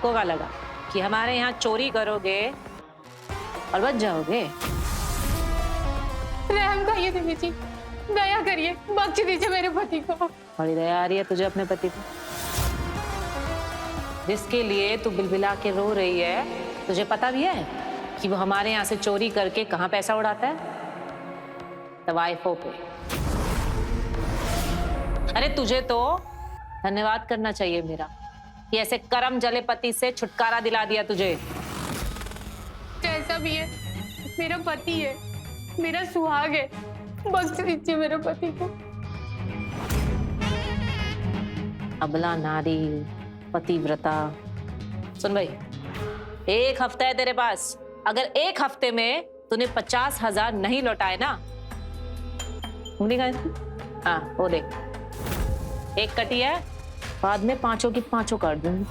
तुमको क्या लगा कि हमारे यहाँ चोरी करोगे और बच जाओगे? रहम खाइए देवी जी, दया करिए, बख्श दीजिए मेरे पति को। बड़ी दया आ रही है तुझे अपने पति पे, जिसके लिए तू बिलबिला के रो रही है। तुझे पता भी है कि वो हमारे यहाँ से चोरी करके कहाँ पैसा उड़ाता है? तवाइफों पे। अरे तुझे तो धन्यवाद करना चाहिए मेरा कि ऐसे करम जले पति से छुटकारा दिला दिया तुझे। जैसा भी है, मेरा पति है, मेरा सुहाग है, बख्श दीजिए मेरे पति को। अबला नारी, पतिव्रता। सुन भाई, 1 हफ्ता है तेरे पास। अगर 1 हफ्ते में तूने 50,000 नहीं लौटाए ना, उंगली कहाँ है? हाँ वो देख, 1 कटी है, बाद में 5 की 5 काट दूंगी।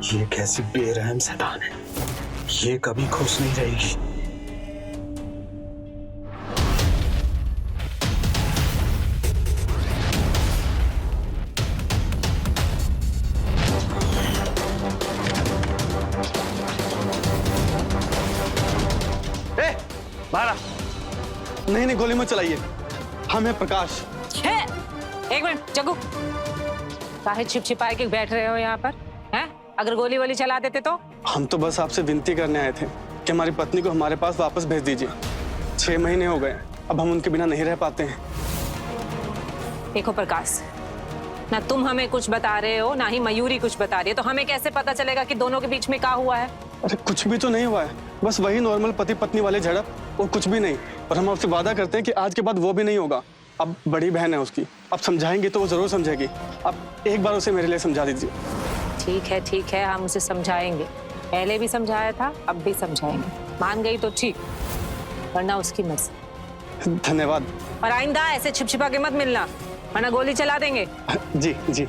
ये कैसी बेरहम शैतान है, ये कभी खुश नहीं रहेगी। बाहर नहीं, गोली मत चलाइए, हम हैं प्रकाश। है? 1 मिनट जग्गू, काहे छिपाए के बैठ रहे हो यहाँ पर? हैं? अगर गोली वोली चला देते तो? हम तो बस आपसे विनती करने आए थे कि हमारी पत्नी को हमारे पास वापस भेज दीजिए। 6 महीने हो गए, अब हम उनके बिना नहीं रह पाते हैं। देखो प्रकाश, ना तुम हमें कुछ बता रहे हो, ना ही मयूरी कुछ बता रही है, तो हमें कैसे पता चलेगा कि दोनों के बीच में क्या हुआ है? अरे कुछ भी तो नहीं हुआ है, बस वही नॉर्मल पति पत्नी वाले झड़प, और कुछ भी नहीं। और हम आपसे वादा करते हैं कि आज के बाद वो भी नहीं होगा। अब बड़ी बहन है उसकी, अब समझाएंगे तो वो जरूर समझेगी। अब एक बार उसे मेरे लिए समझा दीजिए। ठीक है, हम उसे समझाएंगे। पहले भी समझाया था, अब भी समझाएंगे। मान गई तो ठीक, वरना उसकी मर्जी। धन्यवाद। और आइंदा ऐसे छिपा के मत मिलना, वरना गोली चला देंगे। जी जी।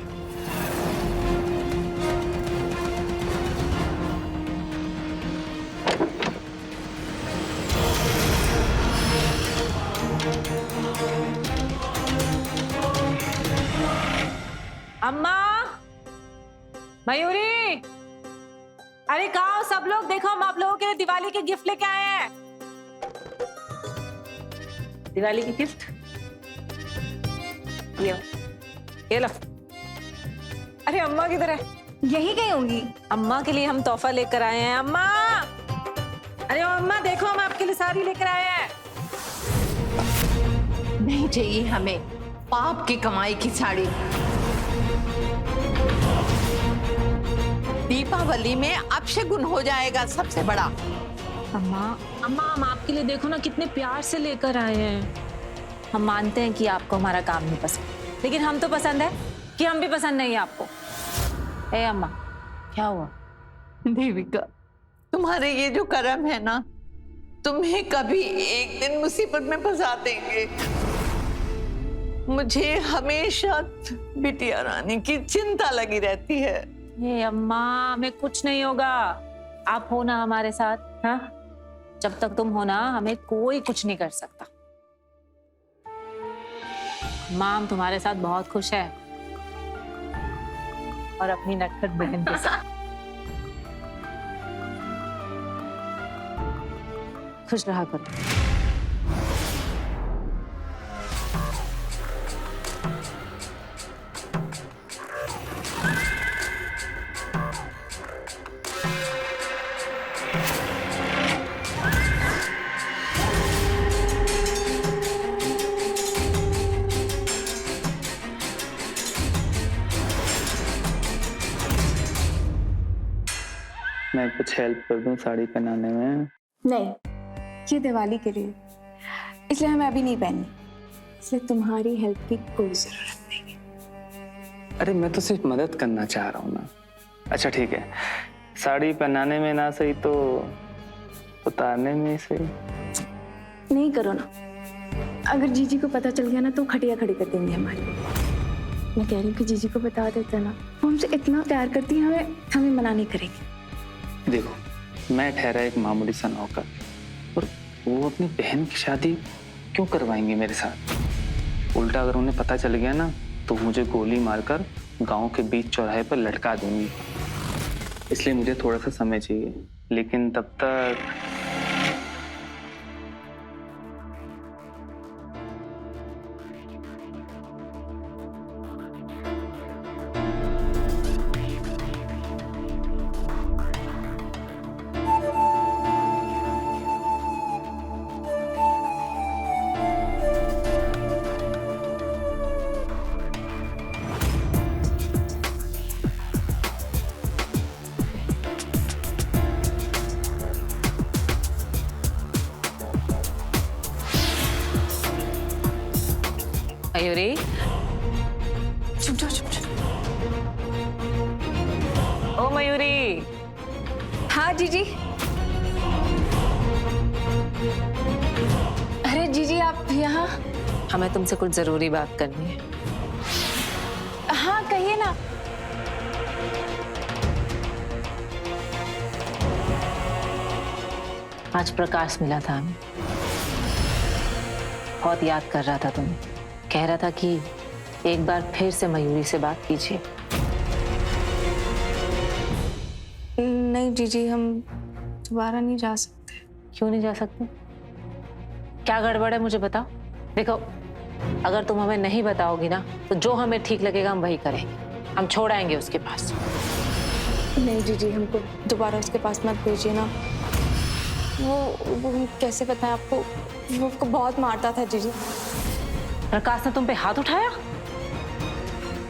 अम्मा, मयूरी, अरे कहाँ हो सब लोग? देखो हम आप लोगों के लिए दिवाली के गिफ्ट लेके आए हैं। दिवाली की गिफ्ट ये लो। अरे अम्मा किधर है? यही गई होंगी। अम्मा के लिए हम तोहफा लेकर आए हैं। अम्मा, अरे अम्मा देखो, हम आपके लिए साड़ी लेकर आए हैं। नहीं चाहिए हमें पाप की कमाई की साड़ी। दीपावली में अपशगुन हो जाएगा सबसे बड़ा। अम्मा हम आपके लिए देखो ना कितने प्यार से लेकर आए हैं। हम मानते हैं कि आपको हमारा काम नहीं पसंद, लेकिन हम तो पसंद है कि हम भी पसंद नहीं है आपको। ए अम्मा, क्या हुआ? देविका, तुम्हारे ये जो कर्म है ना, तुम्हें कभी एक दिन मुसीबत में फंसा देंगे। मुझे हमेशा बिटिया रानी की चिंता लगी रहती है। ये अम्मा, हमें कुछ नहीं होगा, आप हो ना हमारे साथ। हाँ, जब तक तुम हो ना, हमें कोई कुछ नहीं कर सकता। माँ हम तुम्हारे साथ बहुत खुश है, और अपनी नटखट बहन के साथ। खुश रहा करो। मैं कुछ हेल्प कर दूं साड़ी पहनाने में? नहीं, ये दिवाली के लिए, इसलिए हमें अभी नहीं पहननी, इसलिए तुम्हारी हेल्प की कोई जरूरत नहीं है। अरे मैं तो सिर्फ मदद करना चाह रहा हूँ ना। अच्छा ठीक है, साड़ी पहनाने में ना सही तो उतारने में सही। नहीं करो ना, अगर जीजी को पता चल गया ना तो खटिया खड़ी कर देंगे हमारी। मैं कह रही हूँ कि जीजी को बता देते ना, वो हमसे इतना प्यार करती है, हमें मना नहीं करेगी। देखो मैं ठहरा एक मामूली सा नौकर, और वो अपनी बहन की शादी क्यों करवाएंगे मेरे साथ? उल्टा अगर उन्हें पता चल गया ना तो मुझे गोली मारकर गांव के बीच चौराहे पर लटका देंगी। इसलिए मुझे थोड़ा सा समय चाहिए, लेकिन तब तक मयूरी, चुप जाओ, चुप जाओ। ओ मयूरी, हाँ जीजी। अरे जीजी आप यहाँ? हमें तुमसे कुछ जरूरी बात करनी है। हाँ कहिए ना। आज प्रकाश मिला था हमें, बहुत याद कर रहा था तुम्हें। कह रहा था कि एक बार फिर से मयूरी से बात कीजिए। नहीं जीजी, हम दोबारा नहीं जा सकते। क्यों नहीं जा सकते? क्या गड़बड़ है मुझे बताओ। देखो, अगर तुम हमें नहीं बताओगी ना तो जो हमें ठीक लगेगा हम वही करेंगे। हम छोड़ आएंगे उसके पास। नहीं जीजी, हमको दोबारा उसके पास मत भेजिए ना। वो कैसे बताएं आपको, वो आपको बहुत मारता था जीजी। प्रकाश ने तुम पे हाथ उठाया?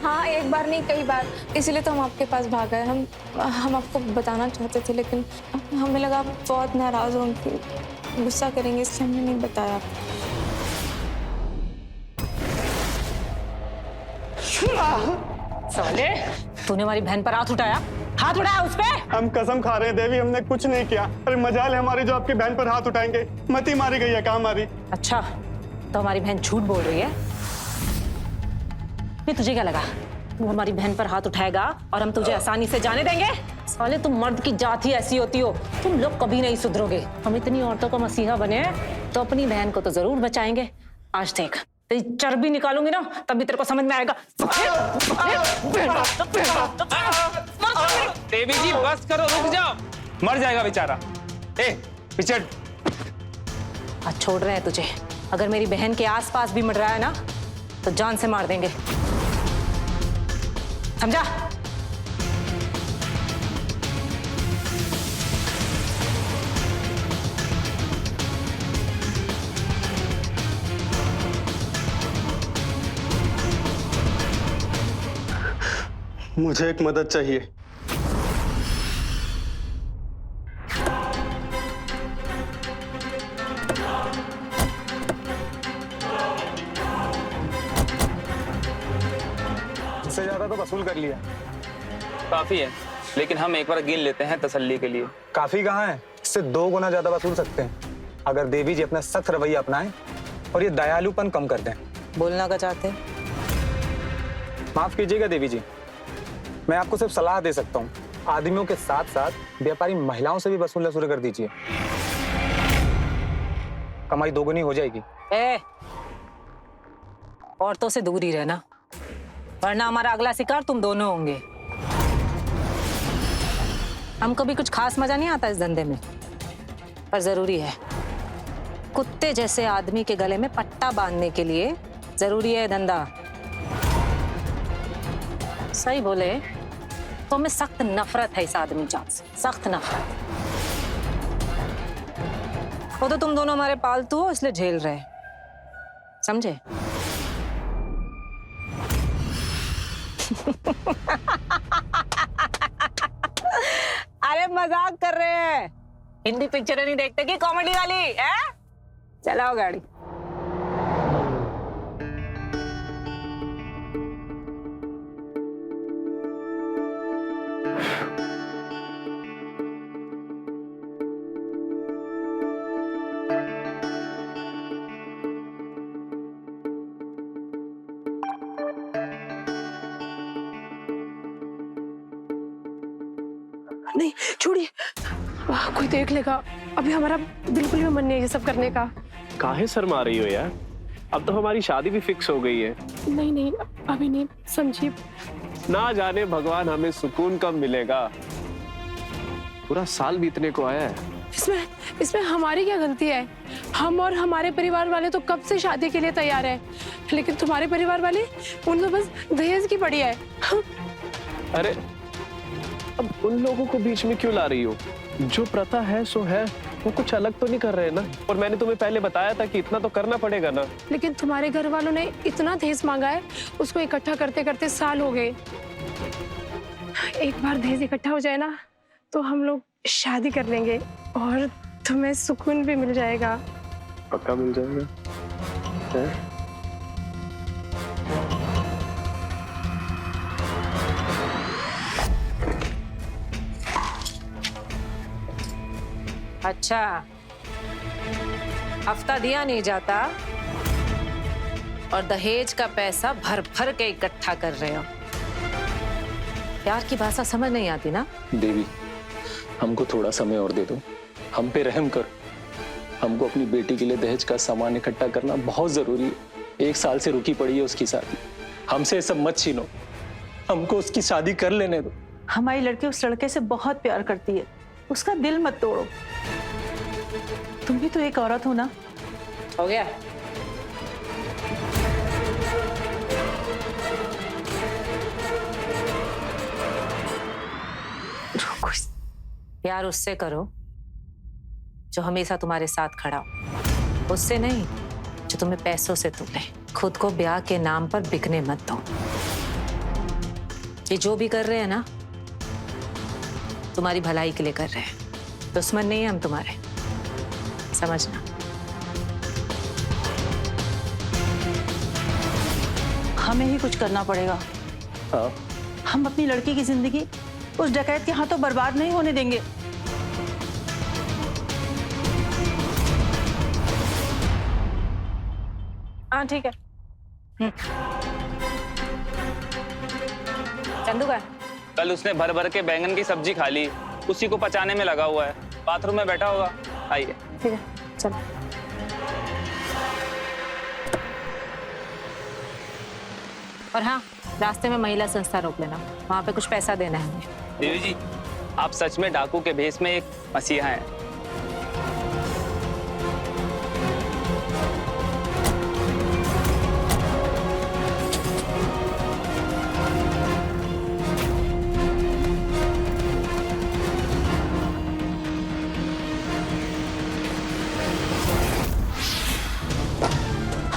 हाँ, एक बार नहीं कई बार, इसलिए तो हम आपके पास भाग गए। हम आपको बताना चाहते थे, लेकिन हमें लगा आप बहुत नाराज होंगे, गुस्सा करेंगे, इसलिए हमने नहीं बताया। साले, तूने हमारी बहन पर हाथ उठाया? हाथ उठाया उस पे? हम कसम खा रहे हैं देवी, हमने कुछ नहीं किया। अरे मजाल है हमारी जो आपकी बहन पर हाथ उठाएंगे। मती मारी गई है, कहाँ मारी? अच्छा, तो हमारी बहन झूठ बोल रही है? नहीं, तुझे क्या लगा वो हमारी बहन पर हाथ उठाएगा और हम तुझे आसानी से जाने देंगे? साले, तुम मर्द की जात ही ऐसी होती हो, तुम लोग कभी नहीं सुधरोगे। हम इतनी औरतों का मसीहा बने हैं तो अपनी बहन को तो जरूर बचाएंगे। आज देख, तेरी चर्बी निकालूंगी ना तभी तेरे को समझ में आएगा। देवी जी बस करो, रुक जाओ, मर जाएगा बेचारा। ए पिछड़। आज छोड़ रहे हैं तुझे। अगर मेरी बहन के आसपास भी मंडराया ना तो जान से मार देंगे, समझा? मुझे एक मदद चाहिए। इससे ज्यादा तो वसूल कर लिया। काफी है, लेकिन हम एक बार गिन लेते हैं तसल्ली के लिए। काफी कहाँ है, इससे 2 गुना ज्यादा वसूल सकते हैं अगर देवी जी अपना सख्त रवैया अपनाएं और ये दयालुपन कम कर दें। बोलना क्या चाहते हैं? माफ कीजिएगा देवी जी, मैं आपको सिर्फ सलाह दे सकता हूँ। आदमियों के साथ साथ व्यापारी महिलाओं से भी वसूलना शुरू कर दीजिए, कमाई 2 गुनी हो जाएगी। औरतों से दूर ही रहना, वरना हमारा अगला शिकार तुम दोनों होंगे। हमको भी कुछ खास मजा नहीं आता इस धंधे में, पर जरूरी है। कुत्ते जैसे आदमी के गले में पट्टा बांधने के लिए जरूरी है धंधा। सही बोले तो हमें सख्त नफरत है इस आदमी जात से, सख्त नफरत। वो तो तुम दोनों हमारे पालतू हो इसलिए झेल रहे, समझे? अरे मजाक कर रहे हैं। हिंदी पिक्चर नहीं देखते कि कॉमेडी वाली है? चलाओ गाड़ी। नहीं छोड़िए, कोई देख लेगा। अभी हमारा बिल्कुल भी मन नहीं है ये सब करने का। काहे शर्मा रही हो यार? अब तो हमारी शादी भी फिक्स हो गई है। नहीं नहीं, अभी नहीं समझी। ना जाने भगवान हमें सुकून कब मिलेगा। पूरा साल बीतने को आया है। इसमें हमारी क्या गलती है? हम और हमारे परिवार वाले तो कब से शादी के लिए तैयार हैं, लेकिन तुम्हारे परिवार वाले उन तो बस दहेज की पड़ी है। अरे अब उन लोगों को बीच में क्यों ला रही हो? जो प्रथा है सो है, वो कुछ अलग तो नहीं कर रहे ना। और मैंने तुम्हें पहले बताया था कि इतना तो करना पड़ेगा ना। लेकिन तुम्हारे घर वालों ने इतना दहेज मांगा है, उसको इकट्ठा करते करते साल हो गए। एक बार दहेज इकट्ठा हो जाए ना तो हम लोग शादी कर लेंगे और तुम्हें सुकून भी मिल जाएगा। पक्का मिल जाएगा है? अच्छा, हफ्ता दिया नहीं जाता और दहेज का पैसा भर भर के इकट्ठा कर रहे हो। प्यार की भाषा समझ नहीं आती ना? देवी, हमको थोड़ा समय और दे दो, हम पे रहम कर। हमको अपनी बेटी के लिए दहेज का सामान इकट्ठा करना बहुत जरूरी है। 1 साल से रुकी पड़ी है उसकी शादी। हमसे सब मत छीनो, हमको उसकी शादी कर लेने दो। हमारी लड़की उस लड़के से बहुत प्यार करती है, उसका दिल मत तोड़ो। तुम भी तो एक औरत हो ना। हो गया? प्यार उससे करो जो हमेशा तुम्हारे साथ खड़ा हो, उससे नहीं जो तुम्हें पैसों से तूले। खुद को ब्याह के नाम पर बिकने मत दो। ये जो भी कर रहे हैं ना, तुम्हारी भलाई के लिए कर रहे हैं। दुश्मन नहीं है हम तुम्हारे, समझना। हमें ही कुछ करना पड़ेगा। हाँ, हम अपनी लड़की की जिंदगी उस डकैत के हाथों बर्बाद नहीं होने देंगे। हाँ ठीक है। चंदू का कल उसने भर भर के बैंगन की सब्जी खा ली, उसी को पचाने में लगा हुआ है। बाथरूम में बैठा होगा। आइए। ठीक है, चलो। और हाँ, रास्ते में महिला संस्था रोक लेना, वहां पे कुछ पैसा देना है हमें। देवी जी, आप सच में डाकू के भेष में एक मसीहा हैं।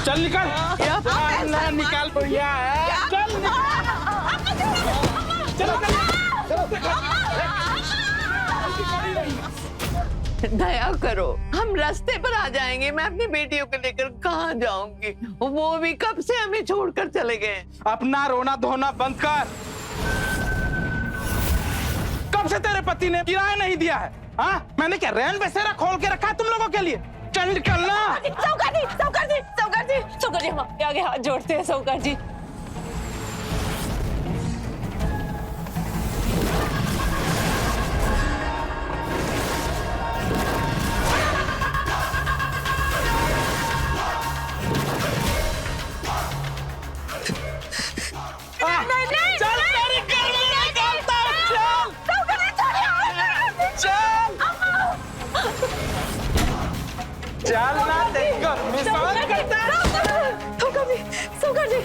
चल निकल, निकाल भैया। चल दया करो, हम रास्ते पर आ जाएंगे। मैं अपनी बेटियों को लेकर कहाँ जाऊंगी? वो भी कब से हमें छोड़कर चले गए। अपना रोना धोना बंद कर। कब से तेरे पति ने किराया नहीं दिया है? हाँ, मैंने क्या रैन बसेरा खोल के रखा है तुम लोगों के लिए? चल निकलना। सौकर जी, हम आपके आगे हाथ जोड़ते हैं सौकर जी। चल ना, देखो मिसाल करता है। सौकर जी।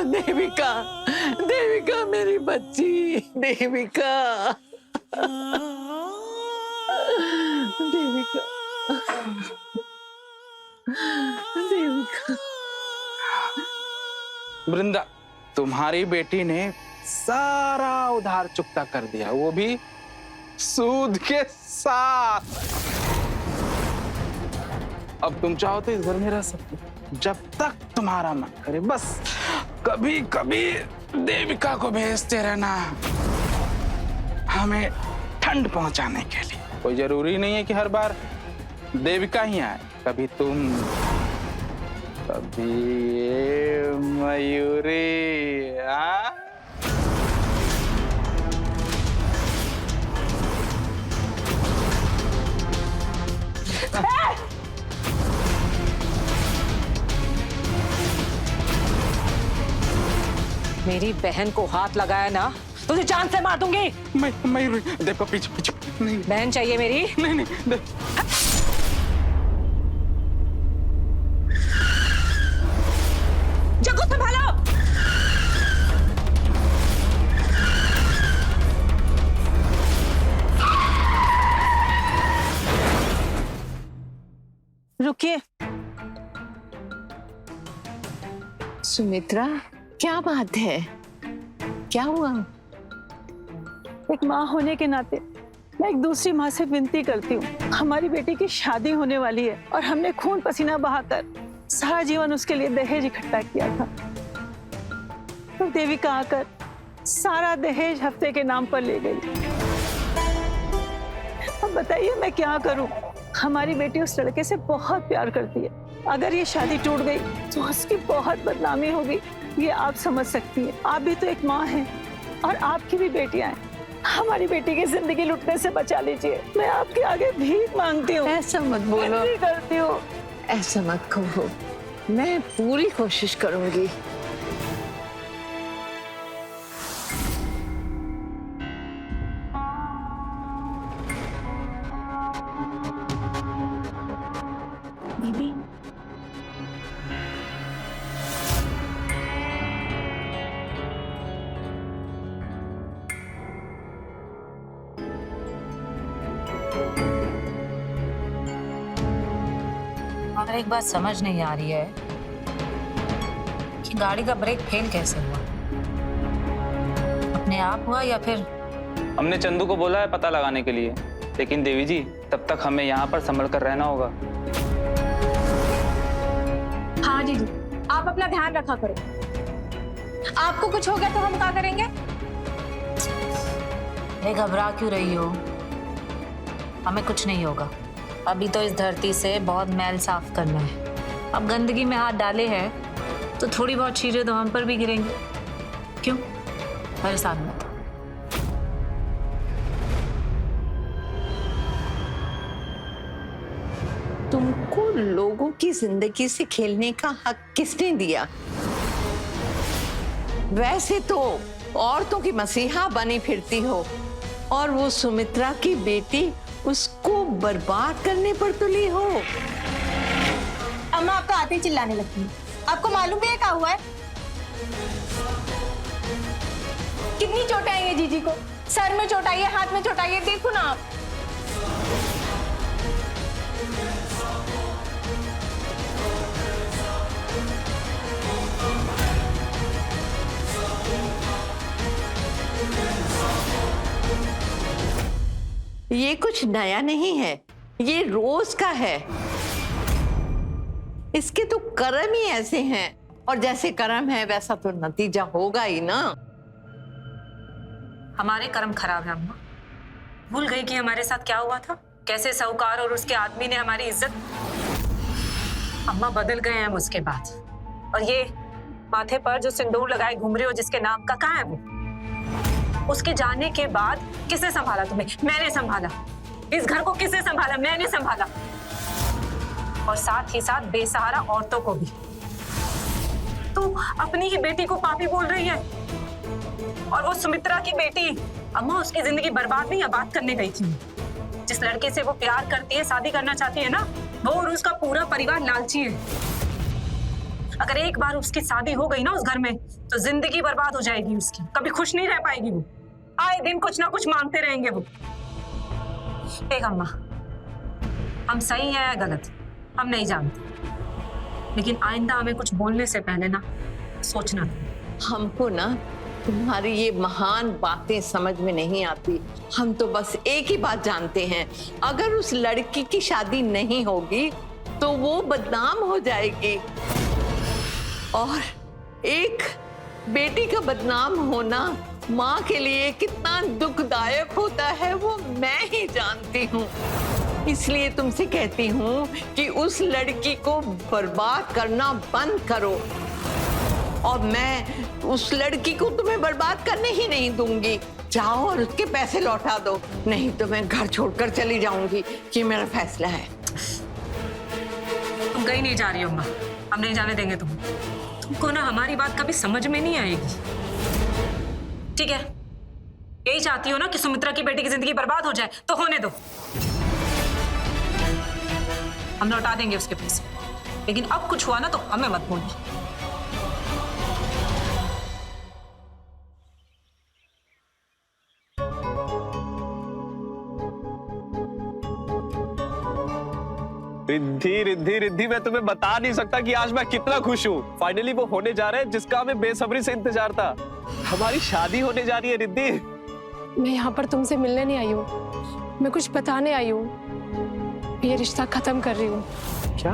देविका, देविका मेरी बच्ची, देविका, देविका, देविका। वृंदा, तुम्हारी बेटी ने सारा उधार चुकता कर दिया, वो भी सूद के साथ। अब तुम चाहो तो इस घर में रह सकते हो जब तक तुम्हारा मन करे। बस कभी कभी देविका को भेजते रहना हमें ठंड पहुंचाने के लिए। कोई जरूरी नहीं है कि हर बार देविका ही आए, कभी तुम, कभी ये मयूरी। हाँ मेरी बहन को हाथ लगाया ना, तुझे जान से मार दूंगी। मयूरी, देखो पीछे पीछे। नहीं बहन चाहिए मेरी? नहीं नहीं, देख। जग्गू संभालो। रुकिए। सुमित्रा, क्या बात है? क्या हुआ? एक माँ होने के नाते मैं एक दूसरी माँ से विनती करती हूँ। हमारी बेटी की शादी होने वाली है और हमने खून पसीना बहाकर सारा जीवन उसके लिए दहेज इकट्ठा किया था। तो देविका आकर सारा दहेज हफ्ते के नाम पर ले गई। अब बताइए मैं क्या करूँ? हमारी बेटी उस लड़के से बहुत प्यार करती है। अगर ये शादी टूट गई तो उसकी बहुत बदनामी होगी, ये आप समझ सकती है। आप भी तो एक माँ हैं और आपकी भी बेटियां हैं। हमारी बेटी की जिंदगी लुटने से बचा लीजिए। मैं आपके आगे भीख मांगती हूँ। ऐसा मत बोलो। करती हूँ। ऐसा मत कहो, मैं पूरी कोशिश करूंगी। दीदी, और एक बात समझ नहीं आ रही है कि गाड़ी का ब्रेक फेल कैसे हुआ? अपने आप हुआ या फिर? हमने चंदू को बोला है पता लगाने के लिए, लेकिन देवी जी तब तक हमें यहाँ पर संभल कर रहना होगा। हाँ जीजू, आप अपना ध्यान रखा करो। आपको कुछ हो गया तो हम क्या करेंगे? ये घबरा क्यों रही हो? हमें कुछ नहीं होगा। अभी तो इस धरती से बहुत मैल साफ करना है। अब गंदगी में हाथ डाले हैं तो थोड़ी बहुत चीजें तो हम पर भी गिरेंगी। क्यों? परेशान मत। तुमको लोगों की जिंदगी से खेलने का हक किसने दिया? वैसे तो औरतों की मसीहा बनी फिरती हो और वो सुमित्रा की बेटी, उसको बर्बाद करने पर तुली हो। अम्मा आपको आते ही चिल्लाने लगती है। आपको मालूम है क्या हुआ है? कितनी चोट आई है जीजी को? सर में चोट आई है, हाथ में चोट आई है, देखो ना आप। ये कुछ नया नहीं है, ये रोज का है। इसके तो कर्म ही ऐसे हैं और जैसे कर्म है वैसा तो नतीजा होगा ही ना। हमारे कर्म खराब है अम्मा। भूल गई कि हमारे साथ क्या हुआ था? कैसे साहूकार और उसके आदमी ने हमारी इज्जत। अम्मा बदल गए हैं उसके बाद। और ये माथे पर जो सिंदूर लगाए घूम रहे हो जिसके नाम का, कहाँ है वो? उसके जाने के बाद किसे संभाला तुम्हें? मैंने संभाला। इस घर को किसे संभाला? मैंने संभाला। और साथ ही साथ बेसहारा औरतों को भी। तू अपनी ही बेटी को पापी बोल रही है। और वो सुमित्रा की बेटी, अम्मा उसकी जिंदगी बर्बाद नहीं आबाद करने गई थी। जिस लड़के से वो प्यार करती है, शादी करना चाहती है ना, वो और उसका पूरा परिवार लालची है। अगर एक बार उसकी शादी हो गई ना उस घर में, तो जिंदगी बर्बाद हो जाएगी उसकी। कभी खुश नहीं रह पाएगी वो। आए दिन कुछ ना कुछ मांगते रहेंगे वो। देख अम्मा, हम सही हैं या गलत हम नहीं जानते, लेकिन आइंदा हमें कुछ बोलने से पहले ना सोचना था। हमको ना तुम्हारी ये महान बातें समझ में नहीं आती। हम तो बस एक ही बात जानते हैं, अगर उस लड़की की शादी नहीं होगी तो वो बदनाम हो जाएगी और एक बेटी का बदनाम होना माँ के लिए कितना दुखदायक होता है वो मैं ही जानती हूँ। इसलिए तुमसे कहती हूँ कि उस लड़की को बर्बाद करना बंद करो, और मैं उस लड़की को तुम्हें बर्बाद करने ही नहीं दूंगी। जाओ और उसके पैसे लौटा दो, नहीं तो मैं घर छोड़कर चली जाऊंगी। ये मेरा फैसला है। तुम कहीं नहीं जा रही हो अम्मा, हम नहीं जाने देंगे तुमको ना हमारी बात कभी समझ में नहीं आएगी। ठीक है, यही चाहती हो ना कि सुमित्रा की बेटी की जिंदगी बर्बाद हो जाए, तो होने दो, हम लौटा देंगे उसके पैसे। लेकिन अब कुछ हुआ ना तो हमें मत बोलना। रिद्धि रिद्धि रिद्धि, मैं तुम्हें बता नहीं सकता कि आज मैं कितना खुश हूँ। फाइनली वो होने जा रहा है जिसका हमें बेसब्री से इंतजार था। हमारी शादी होने जा रही है रिद्धि। मैं यहाँ पर तुमसे मिलने नहीं आई हूँ, मैं कुछ बताने आई हूँ। ये रिश्ता खत्म कर रही हूँ। क्या?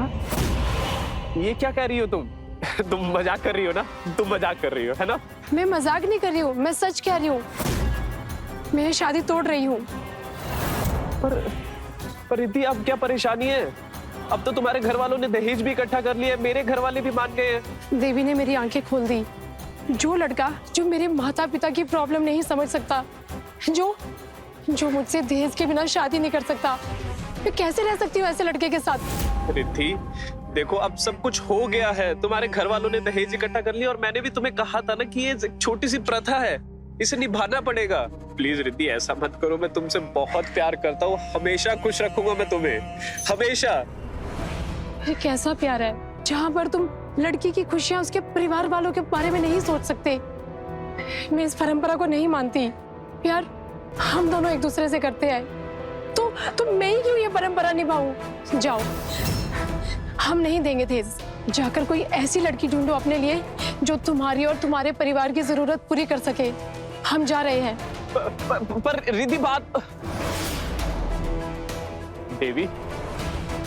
ये क्या कह रही हो तुम? तुम मजाक कर रही हो ना? तुम मजाक कर रही हो, है ना? मैं मजाक नहीं कर रही हूँ, मैं सच कह रही हूँ। मैं ये शादी तोड़ रही हूँ। पर रिद्धि, अब क्या परेशानी है? अब तो तुम्हारे घर वालों ने दहेज भी इकट्ठा कर लिया, मेरे घर वाले भी मान गए हैं। देवी ने मेरी आंखें खोल दी। जो लड़का जो मेरे माता पिता की प्रॉब्लम नहीं समझ सकता, जो मुझसे दहेज के बिना शादी नहीं कर सकता, मैं कैसे रह सकती हूँ ऐसे लड़के के साथ? रिद्धि देखो, अब सब कुछ हो गया है। तुम्हारे घर वालों ने दहेज इकट्ठा कर लिया, और मैंने भी तुम्हें कहा था ना कि ये छोटी सी प्रथा है, इसे निभाना पड़ेगा। प्लीज रिद्धि, ऐसा मत करो। मैं तुमसे बहुत प्यार करता हूँ, हमेशा खुश रखूंगा मैं तुम्हें, हमेशा। ये कैसा प्यार है जहाँ पर तुम लड़की की खुशियां उसके परिवार वालों के बारे में नहीं सोच सकते? मैं इस परंपरा को नहीं मानती। प्यार हम दोनों एक दूसरे से करते हैं, तो मैं ही क्यों ये परंपरा निभाऊं? जाओ, हम नहीं देंगे दहेज। जाकर कोई ऐसी लड़की ढूंढो अपने लिए जो तुम्हारी और तुम्हारे परिवार की जरूरत पूरी कर सके। हम जा रहे हैं। पर रिद्धि, बात देवी,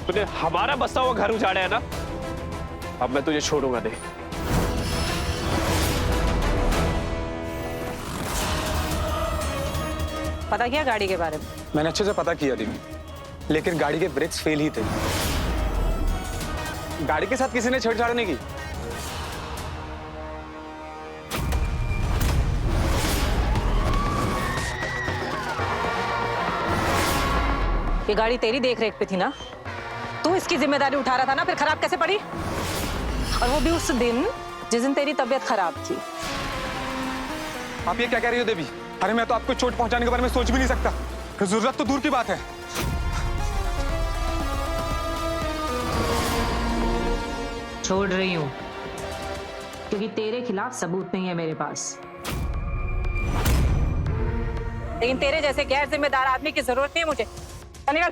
तूने हमारा बसा हुआ घर उजाड़ा है ना, अब मैं तुझे छोड़ूंगा नहीं। पता किया गाड़ी के बारे में? मैंने अच्छे से पता किया दीदी, लेकिन गाड़ी के ब्रेक्स फेल ही थे। गाड़ी के साथ किसी ने छेड़छाड़ नहीं की। ये गाड़ी तेरी देखरेख पे थी ना? तू इसकी जिम्मेदारी उठा रहा था ना, फिर खराब कैसे पड़ी? और वो भी उस दिन जिस दिन तेरी तबीयत खराब थी। आप ये क्या कह रही हो देवी? अरे मैं तो आपको चोट पहुंचाने के बारे में सोच भी नहीं सकता। जरूरत तो दूर की बात है। छोड़ रही हूं क्योंकि तेरे खिलाफ सबूत नहीं है मेरे पास। लेकिन तेरे जैसे गैर जिम्मेदार आदमी की जरूरत नहीं है मुझे। चल निकल।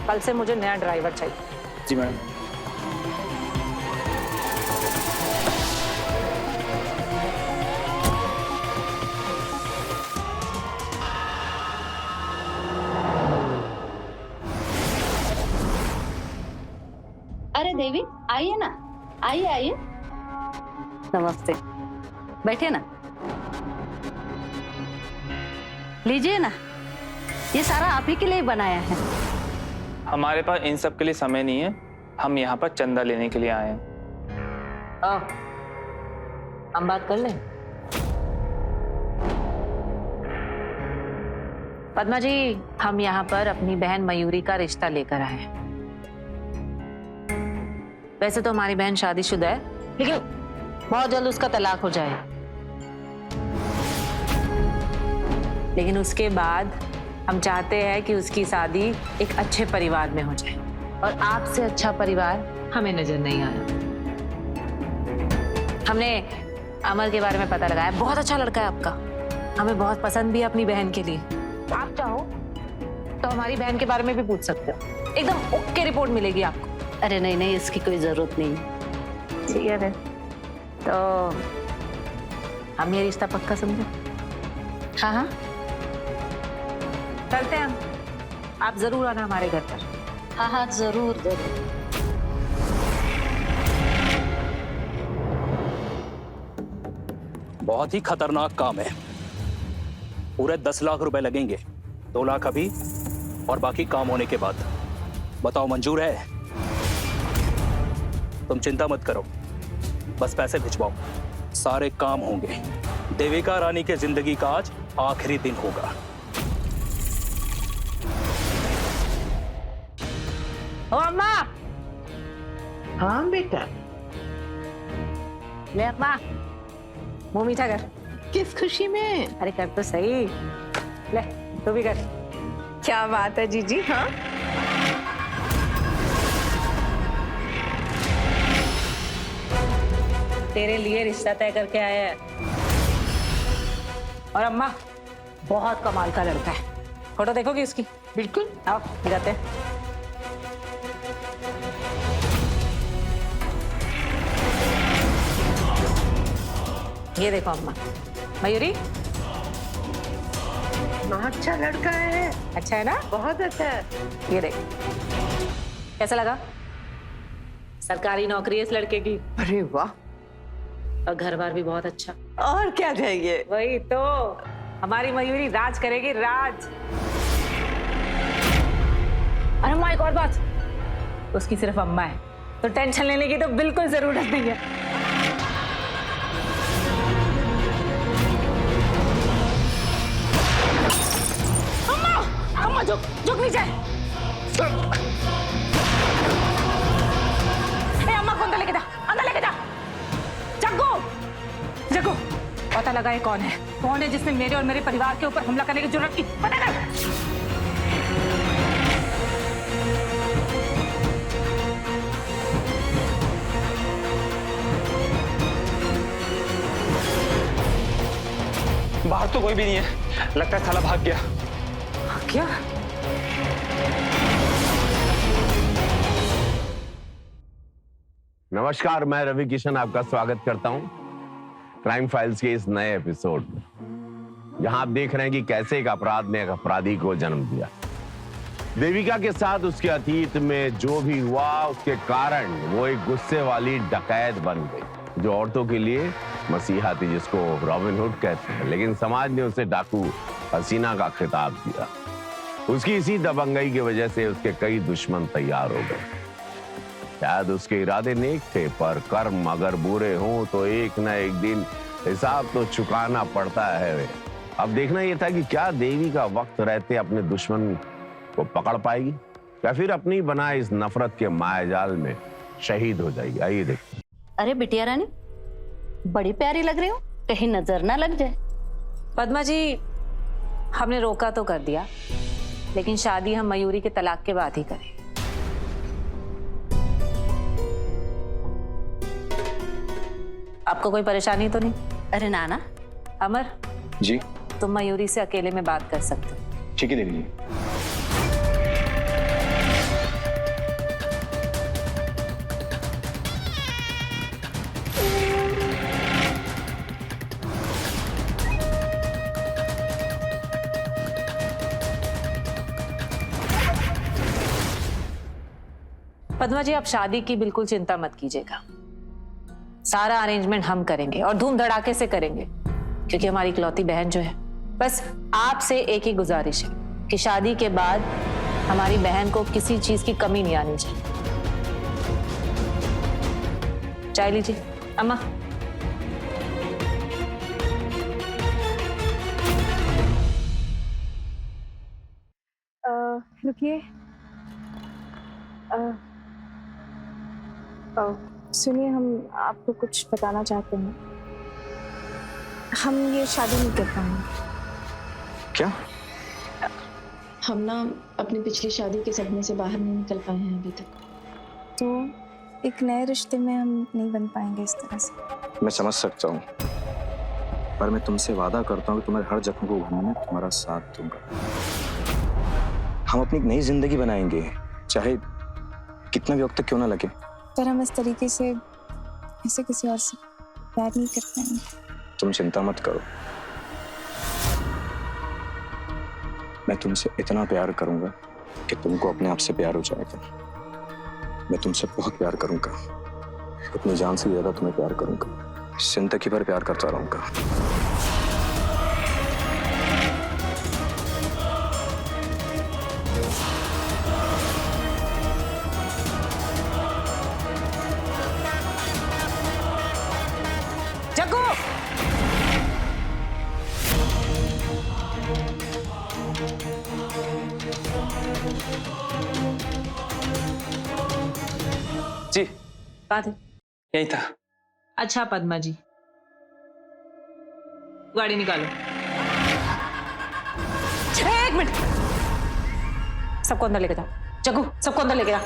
कल से मुझे नया ड्राइवर चाहिए। जी मैडम। अरे देवी, आइए ना, आइए आइए। नमस्ते, बैठे ना, लीजिए ना, ये सारा आप ही के लिए बनाया है। हमारे पास इन सब के लिए समय नहीं है, हम यहाँ पर चंदा लेने के लिए आए हैं। हम बात कर लें। पद्मा जी, हम यहाँ पर अपनी बहन मयूरी का रिश्ता लेकर आए हैं। वैसे तो हमारी बहन शादीशुदा है, लेकिन बहुत जल्द उसका तलाक हो जाए। लेकिन उसके बाद हम चाहते हैं कि उसकी शादी एक अच्छे परिवार में हो जाए, और आपसे अच्छा परिवार हमें नजर नहीं आया। हमने अमर के बारे में पता लगाया, बहुत अच्छा लड़का है आपका, हमें बहुत पसंद भी है अपनी बहन के लिए। आप चाहो तो हमारी बहन के बारे में भी पूछ सकते हो, एकदम ओके रिपोर्ट मिलेगी आपको। अरे नहीं नहीं, इसकी कोई जरूरत नहीं है। ठीक है फिर, तो हम ये रिश्ता पक्का समझे? हाँ हाँ, चलते हैं हम। आप जरूर आना हमारे घर पर। हाँ हाँ, जरूर जरूर। बहुत ही खतरनाक काम है। पूरे 10 लाख रुपए लगेंगे, 2 लाख अभी और बाकी काम होने के बाद। बताओ मंजूर है? तुम चिंता मत करो, बस पैसे भिजवाओ, सारे काम होंगे। देविका रानी के जिंदगी का आज आखिरी दिन होगा। ओ अम्मा! हाँ बेटा, ले अम्मा, मुंह मीठा कर। किस खुशी में? अरे कर तो सही, ले तू भी कर। क्या बात है जीजी। हाँ तेरे लिए रिश्ता तय करके आया है। और अम्मा, बहुत कमाल का लड़का है। फोटो देखोगी उसकी? बिल्कुल। आओ दिखाते हैं। ये देखो अम्मा, मयूरी। अच्छा लड़का है। अच्छा है ना? बहुत अच्छा है। ये देख, कैसा लगा? सरकारी नौकरी है इस लड़के की। अरे वाह, और घर बार भी बहुत अच्छा। और क्या चाहिए? वही तो, हमारी मयूरी राज करेगी, राज। अरे अम्मा, एक और बात, उसकी सिर्फ अम्मा है, तो टेंशन लेने की तो बिल्कुल जरूरत नहीं है। अम्मा, अम्मा झुक नीचे। ए अम्मा को अंदर लेके जा, अंदर लेके जा। जग्गू, पता लगा ये कौन है जिसने मेरे और मेरे परिवार के ऊपर हमला करने की जरूरत की? पता कर। बाहर तो कोई भी नहीं है, लगता है साला भाग गया। क्या? नमस्कार, मैं रवि किशन आपका स्वागत करता हूं क्राइम फाइल्स के इस नए एपिसोड में, जहां आप देख रहे हैं कि कैसे एक अपराध ने एक अपराधी को जन्म दिया। देविका के साथ उसके अतीत में जो भी हुआ, उसके कारण वो एक गुस्से वाली डकैत बन गई, जो औरतों के लिए मसीहा थी, जिसको रॉबिन हुड कहते हैं। लेकिन समाज ने उसे डाकू हसीना का खिताब दिया। उसकी इसी दबंगई की वजह से उसके कई दुश्मन तैयार हो गए। शायद उसके इरादे नेक थे, पर कर्म अगर बुरे हों तो एक न एक दिन हिसाब तो चुकाना पड़ता है। अब देखना यह था कि क्या देविका वक्त रहते अपने दुश्मन को पकड़ पाएगी, या फिर अपनी बनाए इस नफरत के मायाजाल में शहीद हो जाएगी। आइए देखते हैं। अरे बिटिया रानी, बड़ी प्यारी लग रही हो, कहीं नजर ना लग जाए। पद्मा जी, हमने रोका तो कर दिया, लेकिन शादी हम मयूरी के तलाक के बाद ही करें। आपको कोई परेशानी तो नहीं? अरे नाना। अमर जी, तुम मयूरी से अकेले में बात कर सकते हो। ठीक है देवी जी। पद्मा जी, आप शादी की बिल्कुल चिंता मत कीजिएगा। सारा अरेंजमेंट हम करेंगे और धूम धड़ाके से करेंगे, क्योंकि हमारी इकलौती बहन जो है। बस आपसे एक ही गुजारिश है कि शादी के बाद हमारी बहन को किसी चीज की कमी नहीं आनी चाहिए। चाय लीजिए अम्मा। रुकिए। सुनिए, हम आपको कुछ बताना चाहते हैं। हम ये शादी नहीं कर पाएंगे। क्या? हम ना अपनी पिछली शादी के सदमे से बाहर नहीं निकल पाए हैं अभी तक, तो एक नए रिश्ते में हम नहीं बन पाएंगे इस तरह से। मैं समझ सकता हूँ, पर मैं तुमसे वादा करता हूँ कि तुम्हारे हर जख्म को भरने में तुम्हारा साथ दूंगा। हम अपनी एक नई जिंदगी बनाएंगे, चाहे कितना भी वक्त तक क्यों ना लगे। पर हम इस तरीके से ऐसे किसी और से प्यार नहीं कर पाएंगे। तुम चिंता मत करो, मैं तुमसे इतना प्यार करूंगा कि तुमको अपने आप से प्यार हो जाएगा। मैं तुमसे बहुत प्यार करूंगा, अपनी जान से ज्यादा तुम्हें प्यार करूंगा। जिंदगी भर प्यार करता रहूंगा। जग्गू, जी कहाँ थे? यही था। अच्छा पद्मा जी, गाड़ी निकालो। एक मिनट, सबको अंदर लेके जाओ। जग्गू, सबको अंदर लेके जाओ।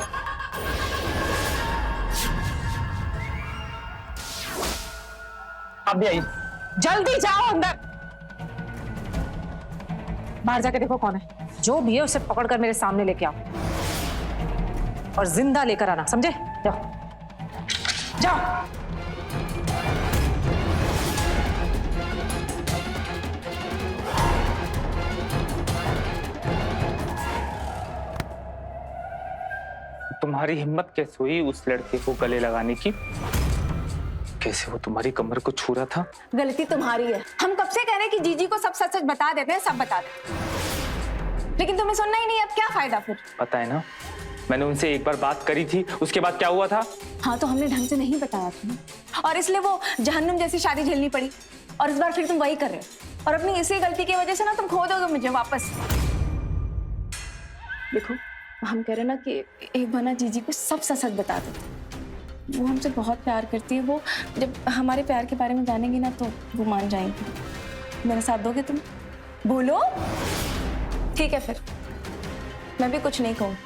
आप भी आइए। जल्दी जाओ अंदर। बाहर जाके देखो कौन है। जो भी है उसे पकड़कर मेरे सामने लेके आओ और जिंदा लेकर आना, समझे? जाओ जाओ। तुम्हारी हिम्मत कैसे हुई उस लड़के को गले लगाने की? कैसे वो तुम्हारी कमर को छू रहा था? गलती तुम्हारी है। हम कब से कह रहे हैं कि जीजी को सब सच सच बता देते हैं, सब बता देते हैं। लेकिन तुम्हें सुनना ही नहीं, अब क्या फायदा फिर? पता है ना, मैंने उनसे एक बार बात करी थी, उसके बाद क्या हुआ था? हाँ तो हमने ढंग से नहीं बताया था ना, और इसलिए वो जहन्नुम जैसी शादी झेलनी पड़ी। और इस बार फिर तुम वही कर रहे हो, और अपनी इसी गलती की वजह से ना तुम खो दोगे मुझे वापस। देखो, हम कह रहे हैं ना कि एक बार ना जीजी को सब सच सच बता दो। वो हमसे बहुत प्यार करती है। वो जब हमारे प्यार के बारे में जानेंगी ना तो वो मान जाएंगी। मेरा साथ दोगे तुम? बोलो। ठीक है, फिर मैं भी कुछ नहीं कहूँ।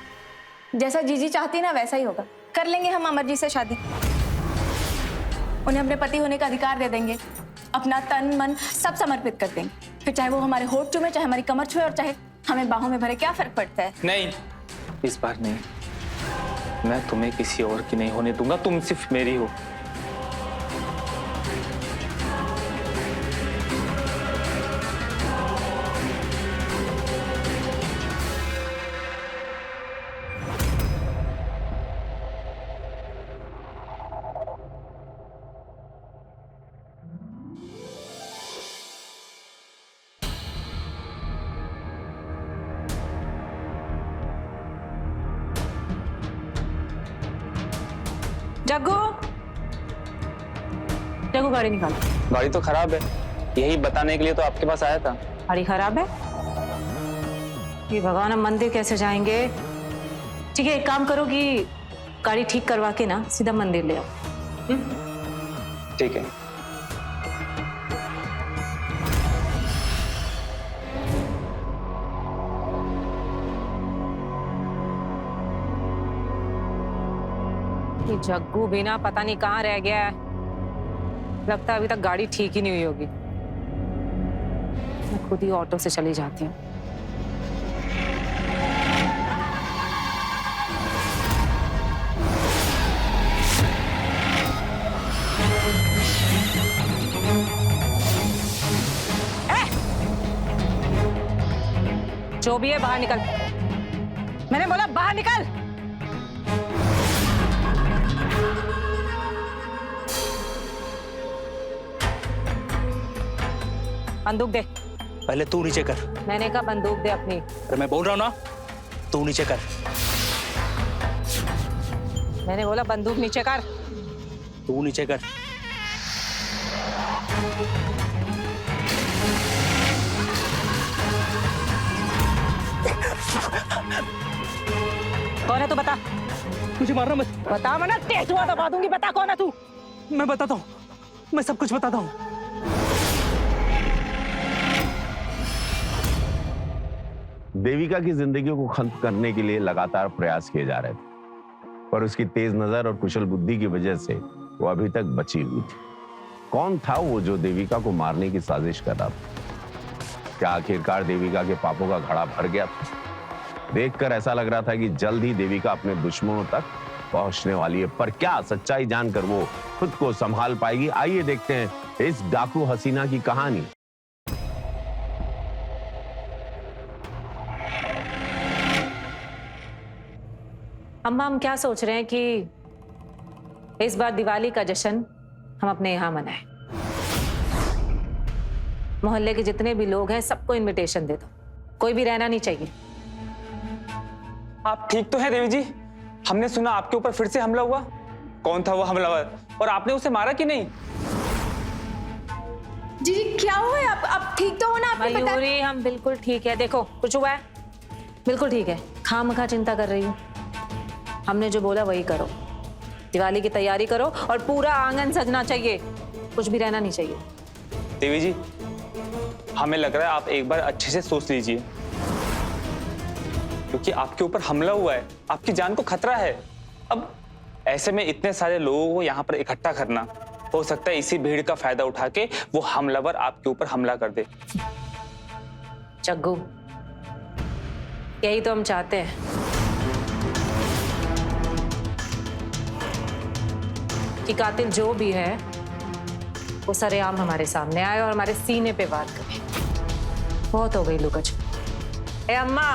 जैसा जीजी चाहती है ना वैसा ही होगा। कर लेंगे हम अमर जी से शादी। उन्हें अपने पति होने का अधिकार दे देंगे। अपना तन मन सब समर्पित कर देंगे। फिर चाहे वो हमारे होठ चूमे, चाहे हमारी कमर छुए और चाहे हमें बाहों में भरे, क्या फर्क पड़ता है? नहीं, इस बार नहीं। मैं तुम्हें किसी और की नहीं होने दूंगा, तुम सिर्फ मेरी हो। जग्गू, जग्गू गाड़ी निकालो। गाड़ी तो खराब है, यही बताने के लिए तो आपके पास आया था। गाड़ी खराब है? ये भगवान, हम मंदिर कैसे जाएंगे? ठीक है, एक काम करो कि गाड़ी ठीक करवा के ना सीधा मंदिर ले आओ। ठीक है। ये जग्गू भी ना पता नहीं कहाँ रह गया है। लगता है अभी तक गाड़ी ठीक ही नहीं हुई होगी। मैं खुद ही ऑटो से चली जाती हूँ। जो भी है बाहर निकल। मैंने बोला बाहर निकल। बंदूक दे। पहले तू नीचे कर। मैंने कहा बंदूक दे अपनी। अरे मैं बोल रहा हूँ ना, तू नीचे कर। मैंने बोला बंदूक नीचे कर। तू नीचे कर। कौन है तू? बता। मुझे मारना मत। बता, वरना टेटुआ दबा दूंगी। बता कौन है तू? मैं बताता हूँ, मैं सब कुछ बताता हूँ। देविका की जिंदगी को खत्म करने के लिए लगातार प्रयास किए जा रहे थे, पर उसकी तेज नजर और कुशल बुद्धि की वजह से वो अभी तक बची हुई थी। कौन था वो जो देविका को मारने की साजिश कर रहा था? क्या आखिरकार देविका के पापों का घड़ा भर गया था? देखकर ऐसा लग रहा था कि जल्द ही देविका अपने दुश्मनों तक पहुंचने वाली है, पर क्या सच्चाई जानकर वो खुद को संभाल पाएगी? आइए देखते हैं इस डाकू हसीना की कहानी। अम्मा, हम क्या सोच रहे हैं कि इस बार दिवाली का जश्न हम अपने यहाँ मनाएं। मोहल्ले के जितने भी लोग हैं सबको इनविटेशन दे दो, कोई भी रहना नहीं चाहिए। आप ठीक तो है देवी जी? हमने सुना आपके ऊपर फिर से हमला हुआ। कौन था वो हमलावर और आपने उसे मारा कि नहीं? जी क्या हुआ है? आप ठीक तो हो ना? आपने बताया। मयूरी हम बिल्कुल ठीक है। देखो कुछ हुआ है? बिल्कुल ठीक है। खामखा चिंता कर रही हूँ। हमने जो बोला वही करो, दिवाली की तैयारी करो और पूरा आंगन सजना चाहिए, कुछ भी रहना नहीं चाहिए। देवी जी हमें लग रहा है आप एक बार अच्छे से सोच लीजिए, क्योंकि आपके ऊपर हमला हुआ है, आपकी जान को खतरा है। अब ऐसे में इतने सारे लोगों को यहाँ पर इकट्ठा करना, हो सकता है इसी भीड़ का फायदा उठा के वो हमलावर आपके ऊपर हमला कर दे। जग्गू यही तो हम चाहते हैं, कि कातिल जो भी है वो सरेआम हमारे सामने आए और हमारे सीने पे वार करे। बहुत हो गई लुकाछुपी। अम्मा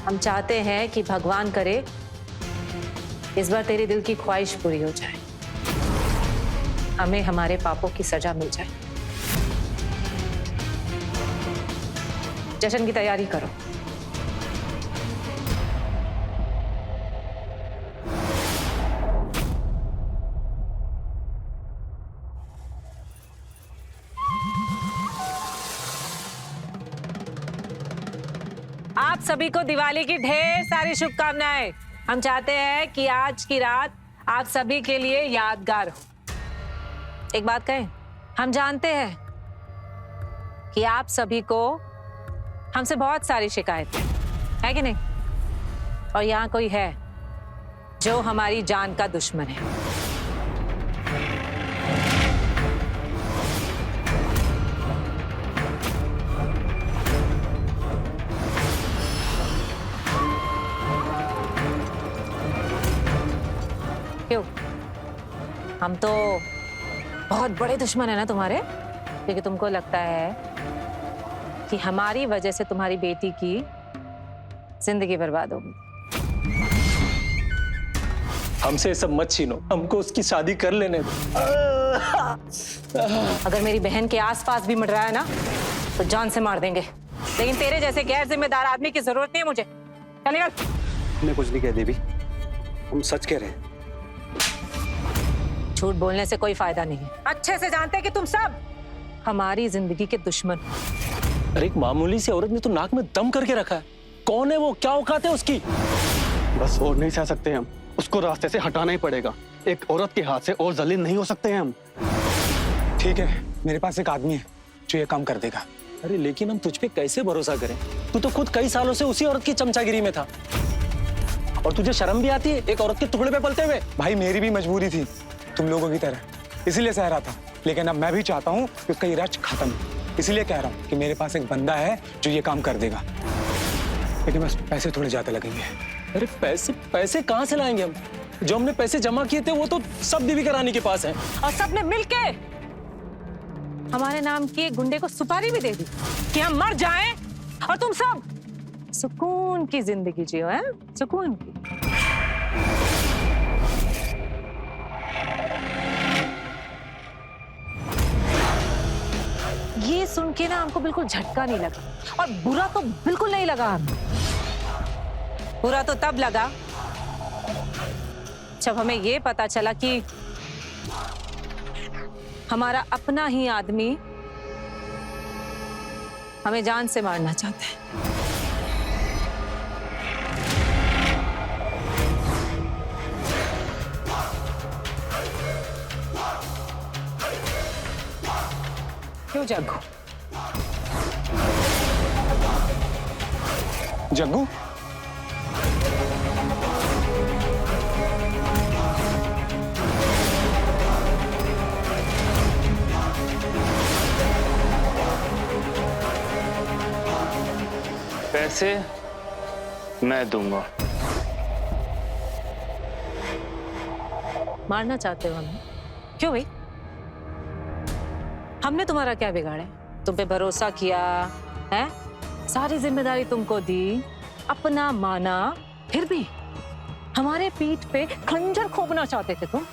हम चाहते हैं कि भगवान करे इस बार तेरी दिल की ख्वाहिश पूरी हो जाए, हमें हमारे पापों की सजा मिल जाए। जश्न की तैयारी करो। आप सभी को दिवाली की ढेर सारी शुभकामनाएं। हम चाहते हैं कि आज की रात आप सभी के लिए यादगार हो। एक बात कहें, हम जानते हैं कि आप सभी को हमसे बहुत सारी शिकायतें है कि नहीं, और यहाँ कोई है जो हमारी जान का दुश्मन है। क्यों? हम तो बहुत बड़े दुश्मन है ना तुम्हारे, क्योंकि तुमको लगता है कि हमारी वजह से तुम्हारी बेटी की जिंदगी बर्बाद होगी। हमसे ये सब मत छीनो, हमको उसकी शादी कर लेने दो। अगर मेरी बहन के आसपास भी मंडराया ना तो जान से मार देंगे, लेकिन तेरे जैसे गैर जिम्मेदार आदमी की जरूरत नहीं है मुझे। चल निकल। हमने कुछ नहीं किया देवी, हम सच कह रहे हैं। झूठ बोलने से कोई फायदा नहीं है। अच्छे से जानते हैं कि तुम सब हमारी जिंदगी के दुश्मन। अरे एक मामूली सी औरत ने तो नाक में दम करके रखा है। कौन है वो? क्या औकात है उसकी? बस और नहीं सह सकते हम, उसको रास्ते से हटाना ही पड़ेगा। एक औरत के हाथ से और जलील नहीं हो सकते हैं हम। ठीक है, मेरे पास एक आदमी है जो ये काम कर देगा। अरे लेकिन हम तुझ पे कैसे भरोसा करें? तू तो खुद कई सालों से उसी औरत की चमचागिरी में था, और तुझे शर्म भी आती है एक औरत के टुकड़े पे पलते हुए? भाई मेरी भी मजबूरी थी तुम लोगों की तरह, इसीलिए सह रहा था। लेकिन अब मैं भी चाहता हूँ कि उसका ये राज खत्म, इसलिए कह रहा हूँ कि मेरे पास एक बंदा है जो ये काम कर देगा, लेकिन बस पैसे थोड़े ज्यादा लगेंगे। अरे पैसे कहाँ से लाएंगे हम? जो हमने पैसे जमा किए थे वो तो सब देवी रानी के पास है, और सबने मिलके हमारे नाम की एक गुंडे को सुपारी भी दे दी कि हम मर जाएं और तुम सब सुकून की जिंदगी जियो। हैं सुकून की। ये सुन के ना हमको बिल्कुल झटका नहीं लगा, और बुरा तो बिल्कुल नहीं लगा हमें। बुरा तो तब लगा जब हमें ये पता चला कि हमारा अपना ही आदमी हमें जान से मारना चाहता है। क्यों जग्गू? जग्गू पैसे मैं दूंगा। मारना चाहते हो हमें? क्यों भाई? हमने तुम्हारा क्या बिगाड़ा? तुम पे भरोसा किया है, सारी जिम्मेदारी तुमको दी, अपना माना, फिर भी हमारे पीठ पे खंजर खोपना चाहते थे तुम।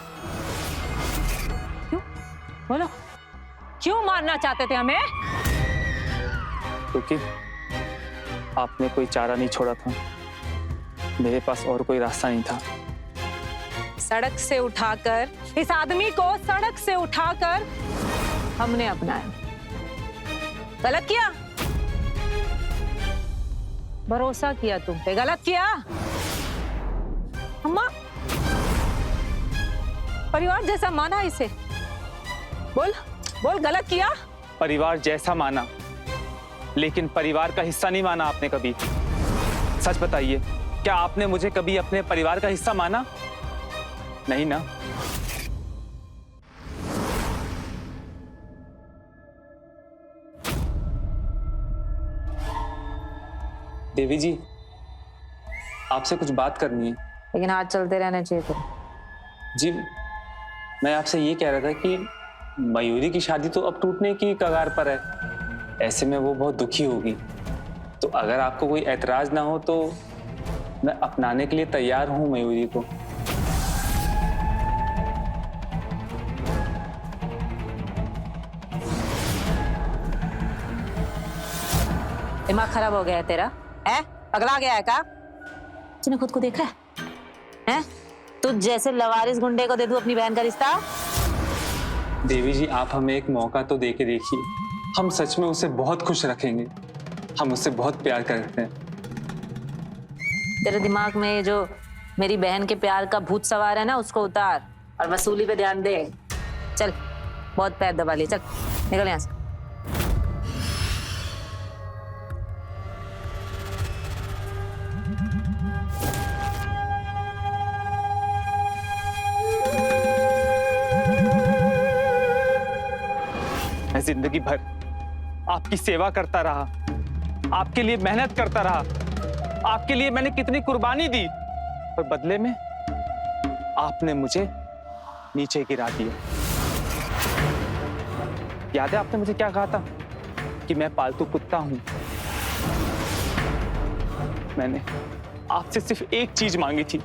क्यों? बोलो। क्यों मारना चाहते थे हमें? क्योंकि आपने कोई चारा नहीं छोड़ा था, मेरे पास और कोई रास्ता नहीं था। सड़क से उठाकर, इस आदमी को सड़क से उठाकर हमने अपनाया। गलत किया, भरोसा किया तुम पे, गलत किया। अम्मा, परिवार जैसा माना इसे। बोल बोल, गलत किया। परिवार जैसा माना, लेकिन परिवार का हिस्सा नहीं माना आपने कभी। सच बताइए, क्या आपने मुझे कभी अपने परिवार का हिस्सा माना? नहीं ना। देवी जी, आपसे कुछ बात करनी है। लेकिन हाथ चलते रहने चाहिए तो। जी, मैं आपसे ये कह रहा था कि मयूरी की शादी तो अब टूटने की कगार पर है। ऐसे में वो बहुत दुखी होगी, तो अगर आपको कोई ऐतराज ना हो तो मैं अपनाने के लिए तैयार हूं मयूरी को। दिमाग खराब हो गया है तेरा? है? पगला गया है का? तूने खुद को देखा है? हैं? तू जैसे लवारिस गुंडे को दे दूं अपनी बहन का रिश्ता? देवी जी, आप हमें एक मौका तो दे के देखिए। हम सच में उसे बहुत खुश रखेंगे। हम उससे बहुत प्यार करते हैं। तेरे दिमाग में ये जो मेरी बहन के प्यार का भूत सवार है ना, उसको उतार और वसूली पे ध्यान दे। चल, बहुत पैर दबा लिए, चल निकल यहाँ से। मैं जिंदगी भर आपकी सेवा करता रहा, आपके लिए मेहनत करता रहा, आपके लिए मैंने कितनी कुर्बानी दी, और बदले में आपने मुझे नीचे गिरा दिया। याद है आपने मुझे क्या कहा था? कि मैं पालतू कुत्ता हूं। मैंने आपसे सिर्फ एक चीज मांगी थी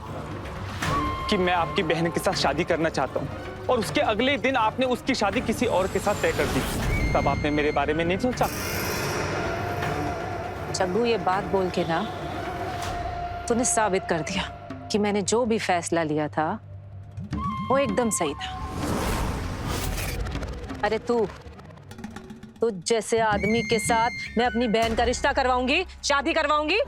कि मैं आपकी बहन के साथ शादी करना चाहता हूं, और उसके अगले दिन आपने उसकी शादी किसी और के साथ तय कर दी। तब आपने मेरे बारे में नहीं सोचा? चग्गू, ये बात बोल के ना तूने साबित कर दिया कि मैंने जो भी फैसला लिया था वो एकदम सही था। अरे तू जैसे आदमी के साथ मैं अपनी बहन का रिश्ता करवाऊंगी, शादी करवाऊंगी?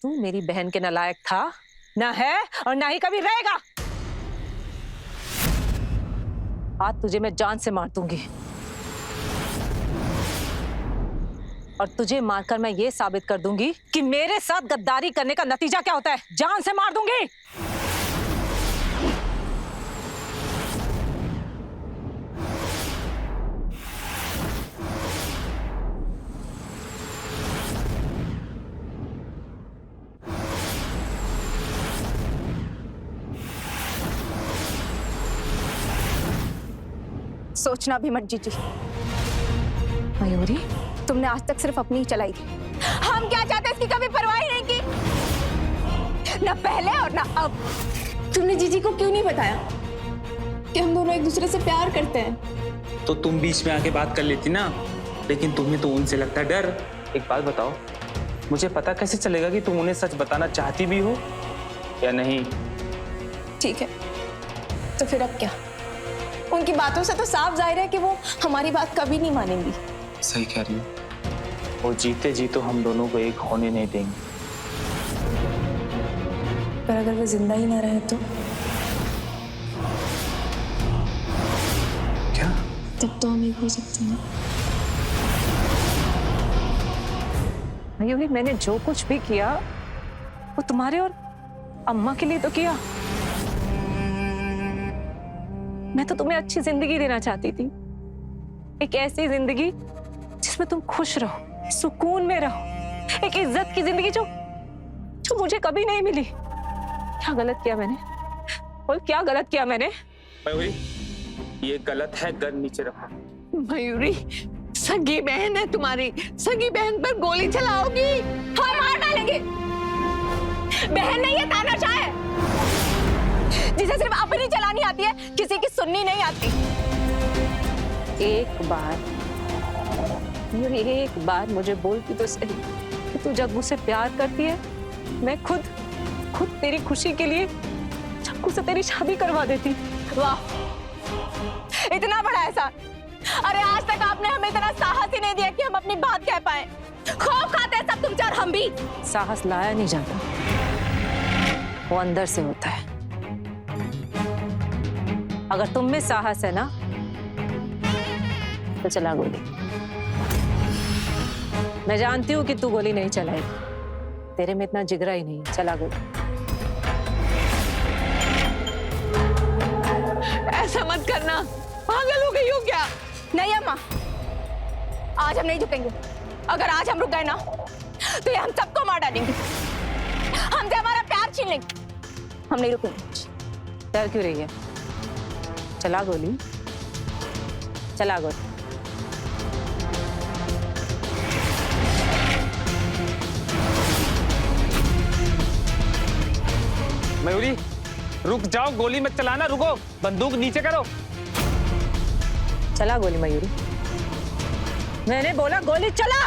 तू मेरी बहन के नालायक था, ना है और ना ही कभी रहेगा। आज तुझे मैं जान से मार दूंगी, और तुझे मारकर मैं ये साबित कर दूंगी कि मेरे साथ गद्दारी करने का नतीजा क्या होता है। जान से मार दूंगी। सोचना भी मत जीजी। मयूरी, तुमने आज तक सिर्फ अपनी ही चलाई थी। हम क्या चाहते इसकी कभी परवाह ही नहीं की, ना पहले और ना अब। तुमने जीजी को क्यों नहीं बताया कि हम दोनों एक दूसरे से प्यार करते हैं? तो तुम बीच में आके बात कर लेती ना, लेकिन तुम्हें तो उनसे लगता है डर। एक बात बताओ, मुझे पता कैसे चलेगा कि तुम उन्हें सच बताना चाहती भी हो या नहीं? ठीक है, तो फिर अब क्या? उनकी बातों से तो साफ जाहिर है कि वो हमारी बात कभी नहीं मानेंगी। सही कह रही हो, और जीते जी तो हम दोनों को एक होने नहीं देंगे। पर अगर वो जिंदा ही ना रहे तो? क्या? तब तो हम एक हो सकते हैं। मयूरी, मैंने जो कुछ भी किया वो तुम्हारे और अम्मा के लिए तो किया। मैं तो तुम्हें अच्छी जिंदगी देना चाहती थी, एक ऐसी जिंदगी जिसमें तुम खुश रहो, सुकून में रहो, एक इज्जत की जिंदगी जो मुझे कभी नहीं मिली। क्या गलत किया मैंने? बोल, क्या गलत किया मैंने? मयूरी, ये गलत है, गन नीचे रखो। मयूरी, सगी बहन है तुम्हारी, सगी बहन पर गोली चलाओगी? हम मार डालेंगे। बहन नहीं है, तानाशाह है, जिसे सिर्फ अपनी चलानी आती है, किसी की सुननी नहीं आती। एक बार मुझे बोलती तो सही कि तू जग्गू से प्यार करती है। मैं खुद तेरी खुशी के लिए जग्गू से तेरी शादी करवा देती। वाह, इतना बड़ा एहसान। अरे आज तक आपने हमें इतना साहस ही नहीं दिया कि हम अपनी बात कह पाए। खूब खाते हैं सब तुम चार, हम भी। साहस लाया नहीं जाता, वो अंदर से होता है। अगर तुम में साहस है ना तो चला गोली। मैं जानती हूं कि तू गोली नहीं चलाएगी, तेरे में इतना जिगरा ही नहीं है। चला गोली। ऐसा मत करना, पागल हो गई हो क्या? नहीं अम्मा, आज हम नहीं झुकेंगे। अगर आज हम रुक गए ना तो ये हम सबको मार डालेंगे, हमसे हमारा प्यार छीन लेंगे। हम नहीं रुकेंगे। डर क्यों रही है? चला गोली, चला गोली। मयूरी रुक जाओ, गोली मत चलाना, रुको, बंदूक नीचे करो। चला गोली मयूरी, मैंने बोला गोली चला।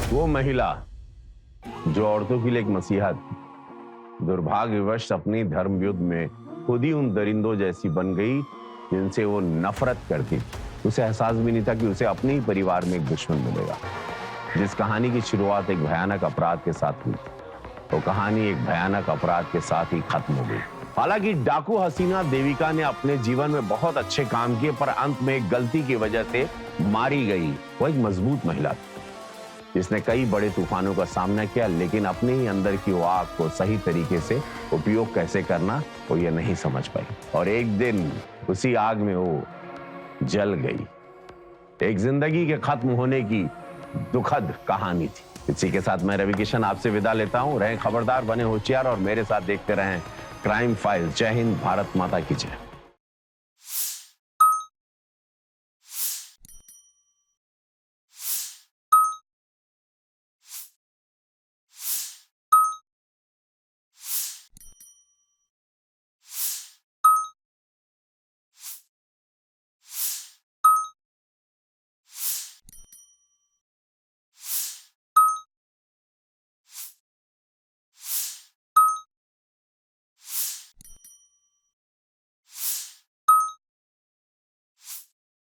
वो महिला जो औरतों के लिए एक मसीहा थी, दुर्भाग्यवश अपनी धर्म युद्ध में खुद ही उन दरिंदों जैसी बन गई जिनसे वो नफरत करती। उसे एहसास भी नहीं था कि उसे अपने ही परिवार में एक दुश्मन मिलेगा। जिस कहानी की शुरुआत एक भयानक अपराध के साथ हुई, तो कहानी एक भयानक अपराध के साथ ही खत्म हो गई। हालांकि डाकू हसीना देविका ने अपने जीवन में बहुत अच्छे काम किए, पर अंत में एक गलती की वजह से मारी गई। वो एक मजबूत महिला थी जिसने कई बड़े तूफानों का सामना किया, लेकिन अपने ही अंदर की वो आग को सही तरीके से उपयोग कैसे करना वो ये नहीं समझ पाई, और एक दिन उसी आग में वो जल गई। एक जिंदगी के खत्म होने की दुखद कहानी थी। इसी के साथ मैं रवि किशन आपसे विदा लेता हूं। रहें खबरदार, बने होशियार और मेरे साथ देखते रहें क्राइम फाइल्स। जय हिंद, भारत माता की जय।